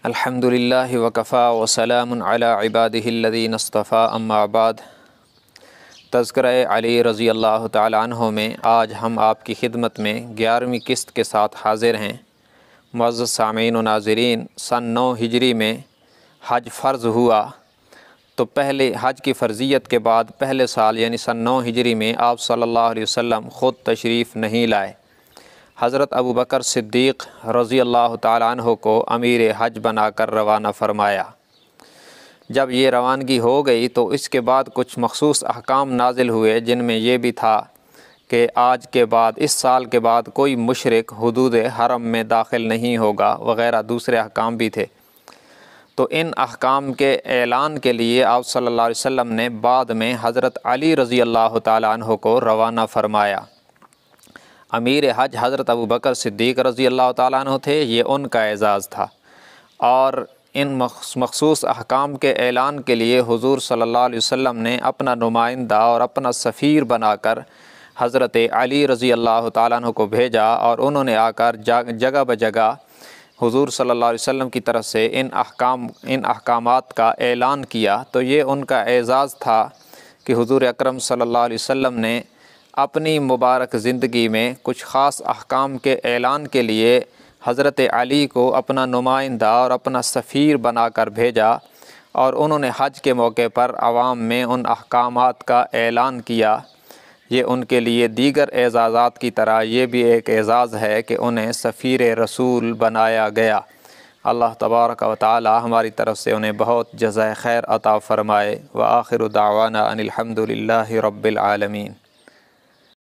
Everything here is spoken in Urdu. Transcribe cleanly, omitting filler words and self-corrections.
الحمدللہ وکفا وسلام علی عبادہ الذین اصطفیٰ اما بعد۔ تذکرہ علی رضی اللہ تعالی عنہ میں آج ہم آپ کی خدمت میں 11ویں قسط کے ساتھ حاضر ہیں۔ معزز سامعین و ناظرین، سن 9 ہجری میں حج فرض ہوا تو پہلے حج کی فرضیت کے بعد پہلے سال یعنی سن 9 ہجری میں آپ صلی اللہ علیہ وسلم خود تشریف نہیں لائے۔ حضرت ابوبکر صدیق رضی اللہ تعالی عنہ کو امیر حج بنا کر روانہ فرمایا۔ جب یہ روانگی ہو گئی تو اس کے بعد کچھ مخصوص احکام نازل ہوئے، جن میں یہ بھی تھا کہ آج کے بعد اس سال کے بعد کوئی مشرک حدود حرم میں داخل نہیں ہوگا وغیرہ دوسرے احکام بھی تھے۔ تو ان احکام کے اعلان کے لیے آپ صلی اللہ علیہ وسلم نے بعد میں حضرت علی رضی اللہ تعالی عنہ کو روانہ فرمایا۔ امیر حج حضرت ابوبکر صدیق رضی اللہ تعالیٰ عنہ تھے، یہ ان کا اعزاز تھا، اور ان مخصوص احکام کے اعلان کے لیے حضور صلی اللہ علیہ وسلم نے اپنا نمائندہ اور اپنا سفیر بنا کر حضرت علی رضی اللہ تعالیٰ عنہ کو بھیجا، اور انہوں نے آ کر جگہ بجگہ حضور صلی اللہ علیہ وسلم کی طرف سے ان احکامات کا اعلان کیا۔ تو یہ ان کا اعزاز تھا کہ حضور اکرم صلی اللہ علیہ وسلم نے اپنی مبارک زندگی میں کچھ خاص احکام کے اعلان کے لیے حضرت علی کو اپنا نمائندہ اور اپنا سفیر بنا کر بھیجا، اور انہوں نے حج کے موقع پر عوام میں ان احکامات کا اعلان کیا۔ یہ ان کے لیے دیگر اعزازات کی طرح یہ بھی ایک اعزاز ہے کہ انہیں سفیر رسول بنایا گیا۔ اللہ تبارک و تعالی ہماری طرف سے انہیں بہت جزائے خیر عطا فرمائے۔ وآخر دعوانا ان الحمد للہ رب العالمین۔